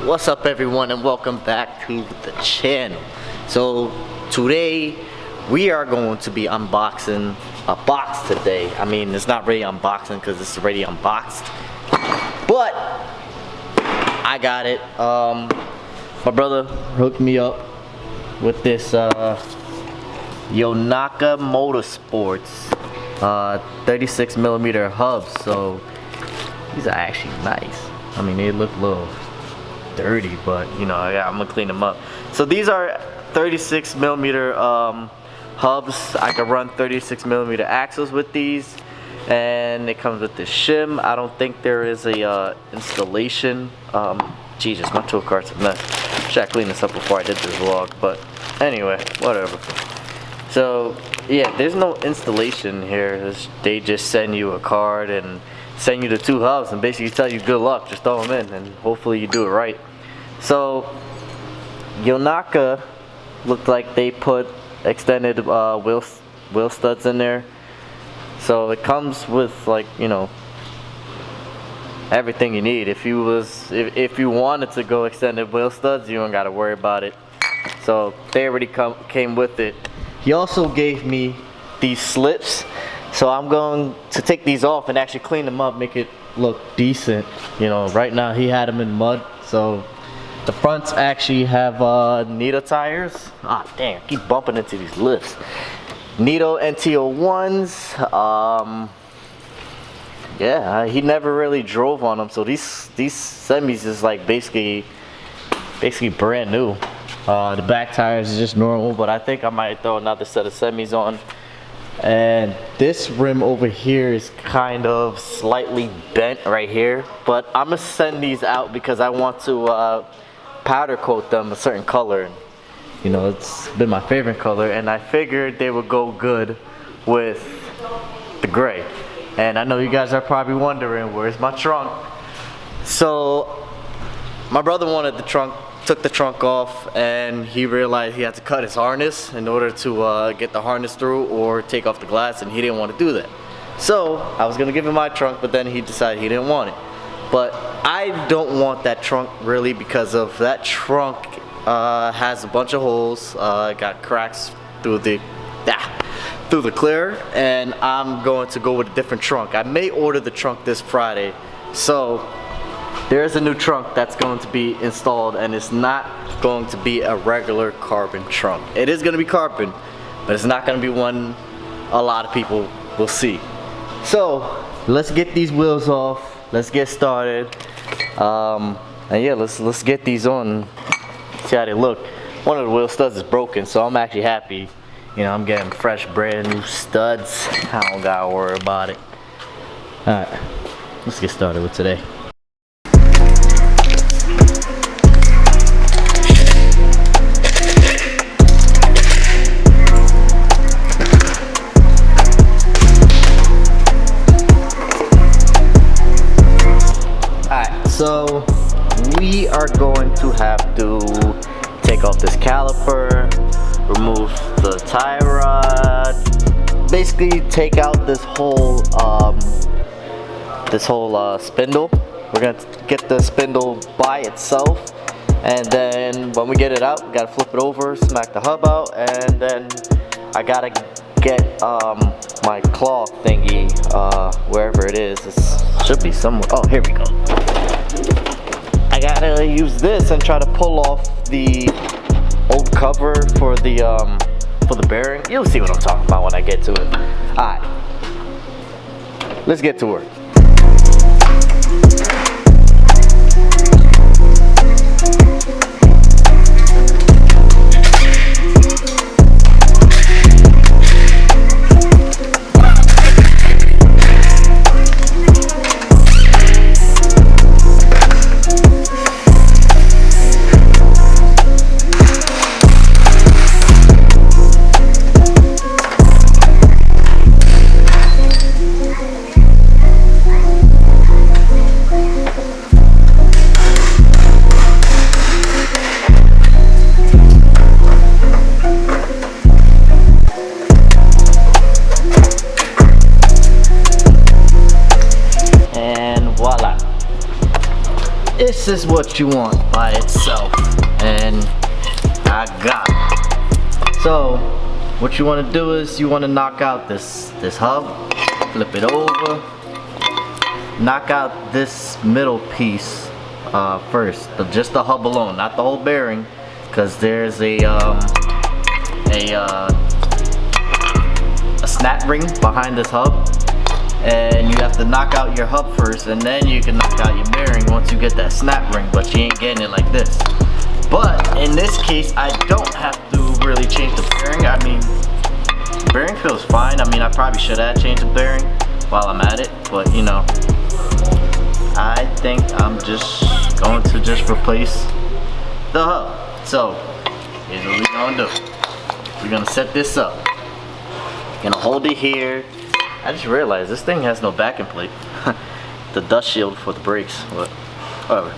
What's up everyone, and welcome back to the channel. So today we are going to be unboxing a box today. I mean, it's not really unboxing because it's already unboxed, but I got it. My brother hooked me up with this Yonaka Motorsports 36mm hubs. So these are actually nice. I mean, they look a little dirty, but you know, I'm gonna clean them up. So these are 36mm hubs. I can run 36mm axles with these, and it comes with this shim. I don't think there is a installation. Jesus, my tool cart's a mess. Should I clean this up before I did this vlog? But anyway, whatever. So yeah, there's no installation here. They just send you a card and send you the two hubs and basically tell you good luck, just throw them in and hopefully you do it right. So Yonaka looked like they put extended wheel studs in there. So it comes with, like, you know, everything you need. If you wanted to go extended wheel studs, you don't got to worry about it. So they already came with it. He also gave me these slips. So I'm going to take these off and actually clean them up, make it look decent. You know, right now he had them in mud. So the fronts actually have Nito tires. Ah, dang, I keep bumping into these lifts. Nito NTO1s. Yeah, he never really drove on them. So these semis is like basically brand new. The back tires is just normal, but I think I might throw another set of semis on. And this rim over here is kind of slightly bent right here, but I'm gonna send these out because I want to powder coat them a certain color. You know, it's been my favorite color, and I figured they would go good with the gray. And I know you guys are probably wondering, where's my trunk? So my brother wanted the trunk, took the trunk off, and he realized he had to cut his harness in order to get the harness through or take off the glass, and he didn't want to do that. So I was gonna give him my trunk, but then he decided he didn't want it. But I don't want that trunk really, because of that trunk has a bunch of holes, got cracks through the clear, and I'm going to go with a different trunk. I may order the trunk this Friday. So there's a new trunk that's going to be installed, and it's not going to be a regular carbon trunk. It is going to be carbon, but it's not going to be one a lot of people will see. So let's get these wheels off. Let's get started. And yeah, let's get these on. See how they look. One of the wheel studs is broken, so I'm actually happy. You know, I'm getting fresh, brand new studs. I don't gotta worry about it. All right, let's get started with today. So we are going to have to take off this caliper, remove the tie rod, basically take out this whole spindle. We're gonna get the spindle by itself, and then when we get it out, we gotta flip it over, smack the hub out, and then I gotta get my claw thingy wherever it is. It should be somewhere. Oh, here we go. I gotta use this and try to pull off the old cover for the bearing. You'll see what I'm talking about when I get to it. Alright, let's get to work. is what you want by itself, and I got it. So what you want to do is you want to knock out this hub, flip it over, knock out this middle piece first, just the hub alone, not the whole bearing, because there's a snap ring behind this hub, and you have to knock out your hub first, and then you can knock out your bearing once you get that snap ring, but you ain't getting it like this. But in this case, I don't have to really change the bearing. I mean, bearing feels fine. I mean, I probably should have changed the bearing while I'm at it, but you know, I think I'm just going to just replace the hub. So here's what we're gonna do. We're gonna set this up. Gonna hold it here. I just realized this thing has no backing plate. The dust shield for the brakes, but whatever.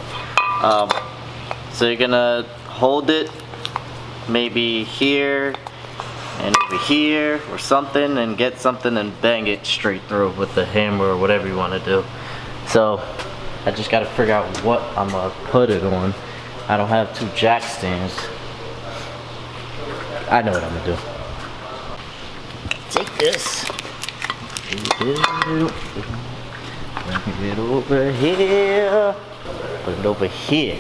So you're gonna hold it maybe here and over here or something, and get something and bang it straight through with the hammer or whatever you want to do. So I just gotta figure out what I'm gonna put it on. I don't have two jack stands. I know what I'm gonna do. Take this. Bring it over here. Put it over here.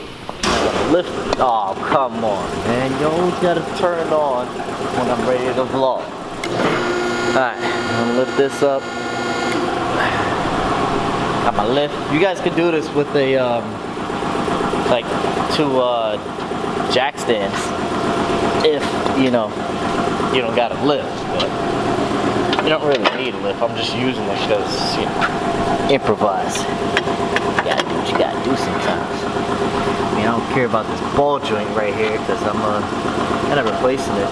Lift. Oh, come on, man. You always gotta turn it on when I'm ready to vlog. Alright, I'm gonna lift this up. Got my lift. You guys can do this with a like two jack stands if you know you don't got a lift, but you don't really need a lift. I'm just using it because, you know, improvise. You gotta do what you gotta do sometimes. I mean, I don't care about this ball joint right here because I'm kind of replacing it.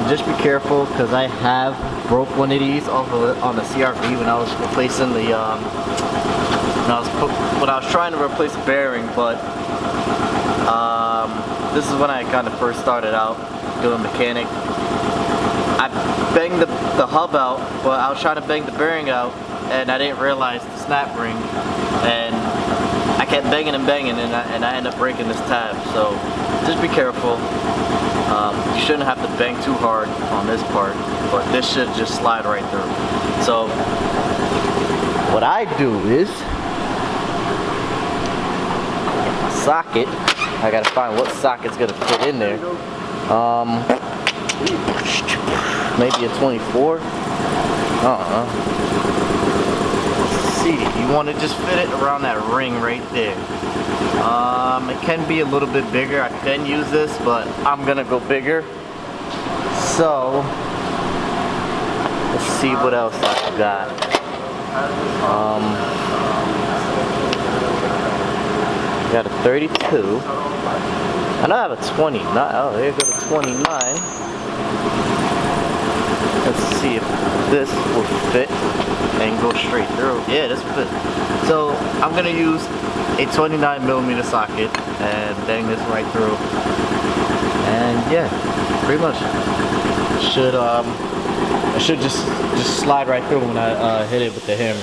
Just be careful because I have broke one of these off of on the CRV when I was replacing the when I was trying to replace the bearing, but this is when I kind of first started out doing mechanic. I banged the hub out, but I was trying to bang the bearing out, and I didn't realize the snap ring, and I kept banging and banging, and I ended up breaking this tab. So just be careful. You shouldn't have to bang too hard on this part, but this should just slide right through. So what I do is get my socket. I gotta find what socket's gonna fit in there. Maybe a 24. Let's see, you want to just fit it around that ring right there. It can be a little bit bigger. I can use this, but I'm gonna go bigger. So let's see what else I got. Got a 32. I know I have a 29. Oh, there you go, the 29. Let's see if this will fit and go straight through. Yeah, this will fit. So I'm gonna use a 29mm socket and bang this right through. And yeah, pretty much it should just slide right through when I hit it with the hammer.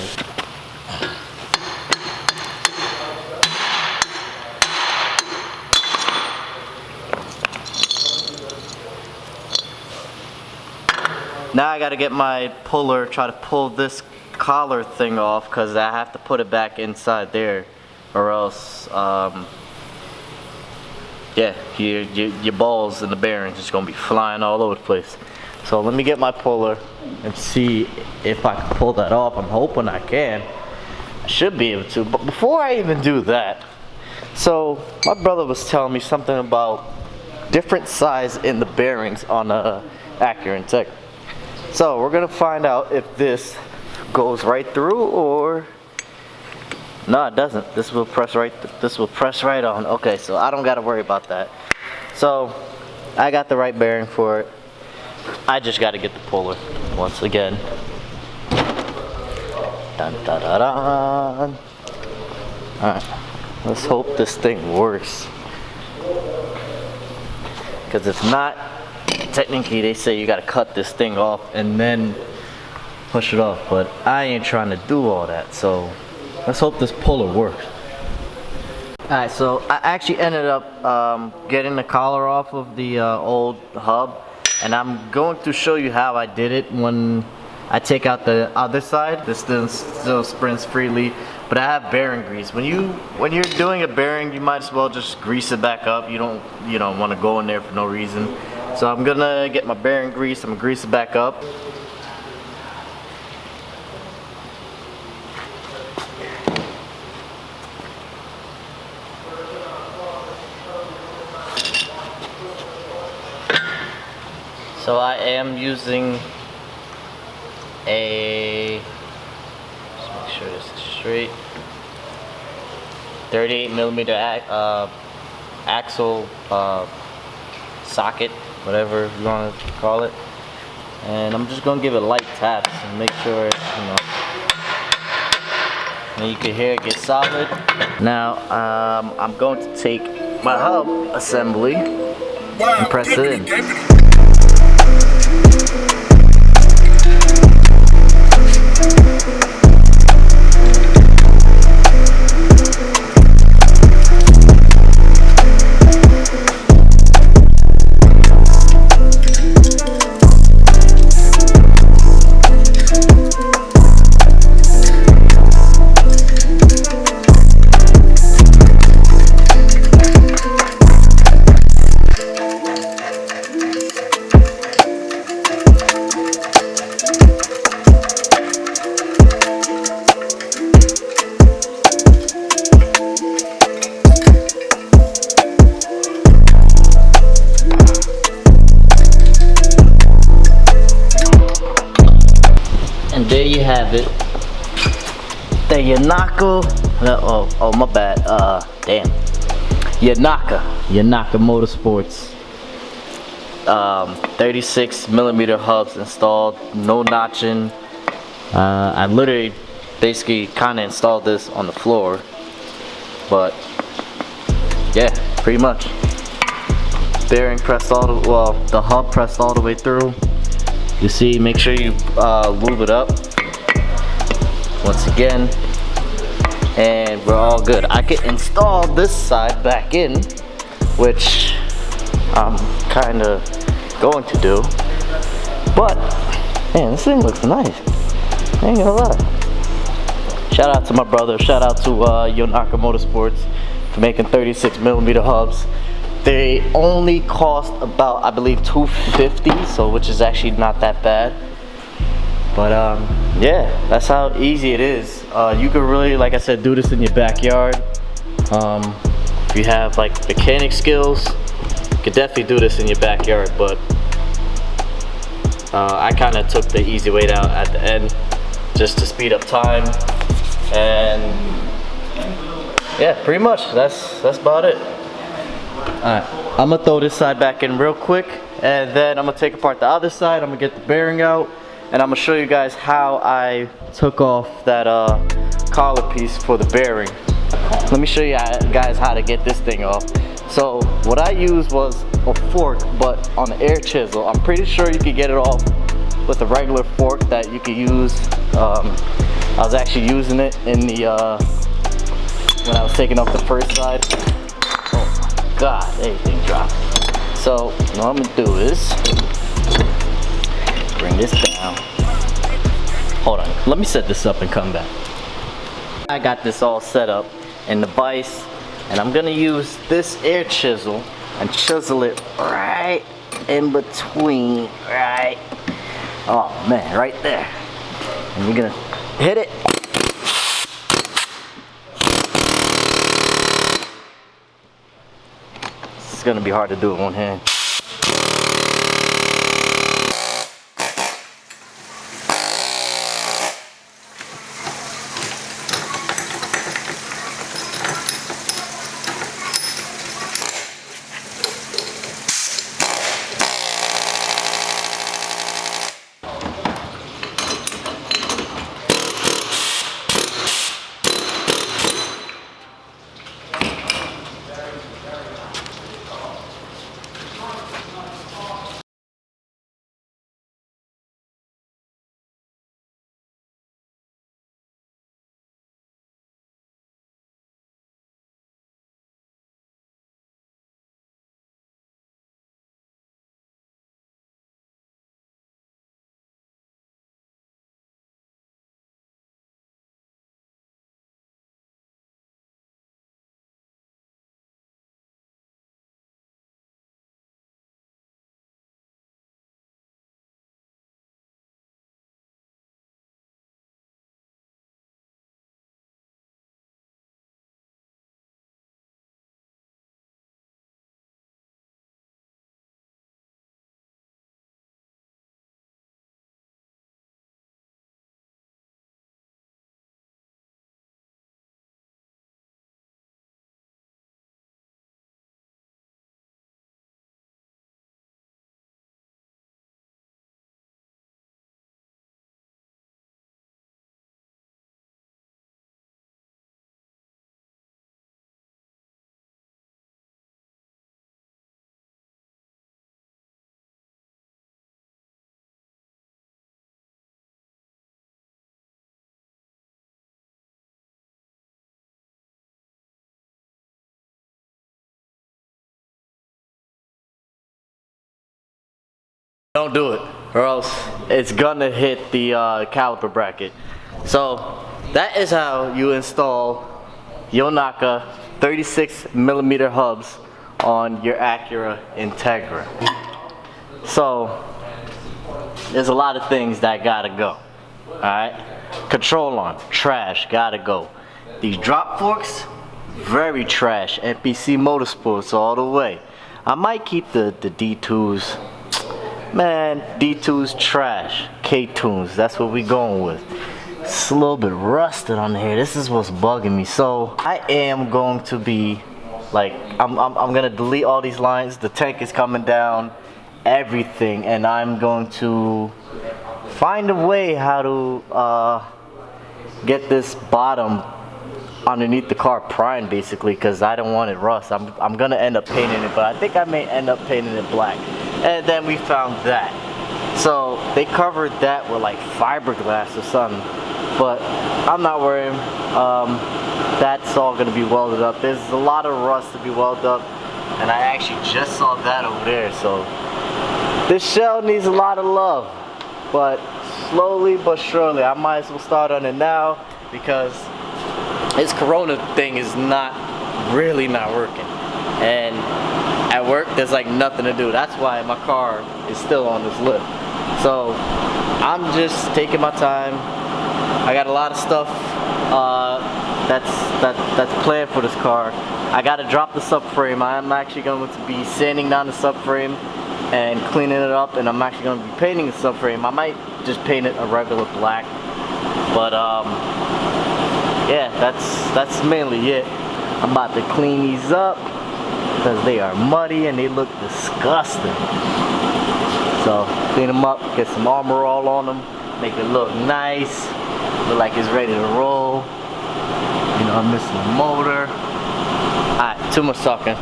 Now I gotta get my puller, try to pull this collar thing off because I have to put it back inside there, or else, yeah, your balls and the bearings just gonna be flying all over the place. So let me get my puller and see if I can pull that off. I'm hoping I can. I should be able to, but before I even do that, so my brother was telling me something about different size in the bearings on a Acura Integra. So we're gonna find out if this goes right through or no, it doesn't. This will press right. This will press right on. Okay, so I don't gotta worry about that. So I got the right bearing for it. I just gotta get the puller once again. Dun, dun, dun, dun. All right, let's hope this thing works. Because if not, technically they say you gotta cut this thing off and then push it off, but I ain't trying to do all that, so let's hope this puller works. Alright, so I actually ended up getting the collar off of the old hub, and I'm going to show you how I did it when I take out the other side. This still sprints freely, but I have bearing grease. When you're doing a bearing, you might as well just grease it back up. You don't want to go in there for no reason. So I'm gonna get my bearing grease. I'm gonna grease it back up. So I am using a, just make sure this is straight, 38mm axle socket, whatever you want to call it. And I'm just going to give it light taps and make sure it's, and you can hear it get solid. Now I'm going to take my hub assembly and press it in. And there you have it. The Yonaka, oh my bad, damn. Yonaka Motorsports. 36mm hubs installed, no notching. I literally basically kind of installed this on the floor, but yeah, pretty much. Bearing pressed all the, well, the hub pressed all the way through. You see, make sure you lube it up once again, and we're all good. I can install this side back in, which I'm kind of going to do, but man, this thing looks nice. I ain't gonna lie. Shout out to my brother, shout out to Yonaka Motorsports for making 36mm hubs. They only cost about, I believe, $250, so which is actually not that bad. But yeah, that's how easy it is. You could really, like I said, do this in your backyard. If you have like mechanic skills, you could definitely do this in your backyard. But I kind of took the easy way out at the end, just to speed up time. And yeah, pretty much that's about it. Alright, I'm gonna throw this side back in real quick, and then I'm gonna take apart the other side. I'm gonna get the bearing out, and I'm gonna show you guys how I took off that collar piece for the bearing. Let me show you guys how to get this thing off. So what I used was a fork, but on the air chisel. I'm pretty sure you could get it off with a regular fork that you could use. I was actually using it in the when I was taking off the first side. God, everything dropped. So what I'm gonna do is bring this down. Hold on, let me set this up and come back. I got this all set up in the vise, and I'm gonna use this air chisel and chisel it right in between, right? Oh man, right there. And you're gonna hit it. It's gonna be hard to do with one hand. Don't do it, or else it's gonna hit the caliper bracket. So that is how you install Yonaka 36mm hubs on your Acura Integra. So there's a lot of things that gotta go. Alright? Control arm, trash, gotta go. These drop forks, very trash. NPC Motorsports all the way. I might keep the D2s. Man, D2s trash. K-tunes, that's what we going with. It's a little bit rusted on here. This is what's bugging me. So I am going to be like, I'm gonna delete all these lines. The tank is coming down, everything, and I'm going to find a way how to get this bottom underneath the car primed, basically, because I don't want it rust. I'm gonna end up painting it, but I think I may end up painting it black. And then we found that, so they covered that with like fiberglass or something, but I'm not worrying. That's all gonna be welded up. There's a lot of rust to be welded up, and I actually just saw that over there. So this shell needs a lot of love, but slowly but surely I might as well start on it now, because this Corona thing is really not working, and at work there's like nothing to do. That's why my car is still on this lift. So I'm just taking my time. I got a lot of stuff that's planned for this car. I gotta drop the subframe. I'm actually going to be sanding down the subframe and cleaning it up, and I'm actually going to be painting the subframe. I might just paint it a regular black, but yeah, that's mainly it. I'm about to clean these up because they are muddy and they look disgusting. So clean them up, get some armor all on them, make it look nice, look like it's ready to roll. You know, I'm missing the motor. Alright, too much talking.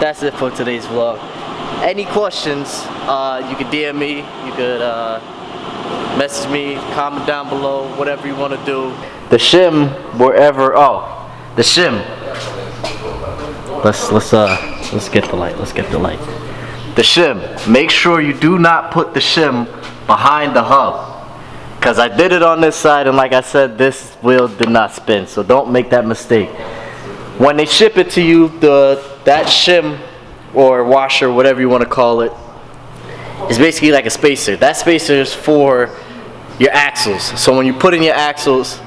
That's it for today's vlog. Any questions, you could DM me, you could message me, comment down below, whatever you want to do. The shim, wherever, the shim. Let's get the light, The shim, make sure you do not put the shim behind the hub. Because I did it on this side, and like I said, this wheel did not spin, so don't make that mistake. When they ship it to you, that shim or washer, whatever you want to call it, is basically like a spacer. That spacer is for your axles. So when you put in your axles,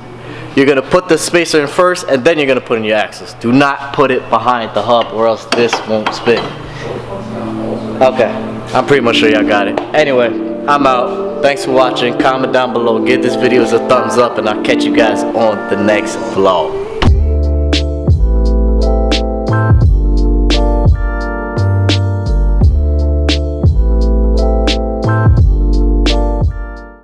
you're going to put the spacer in first, and then you're going to put in your axles. Do not put it behind the hub, or else this won't spin. Okay, I'm pretty much sure y'all got it. Anyway, I'm out. Thanks for watching. Comment down below. Give this video a thumbs up, and I'll catch you guys on the next vlog.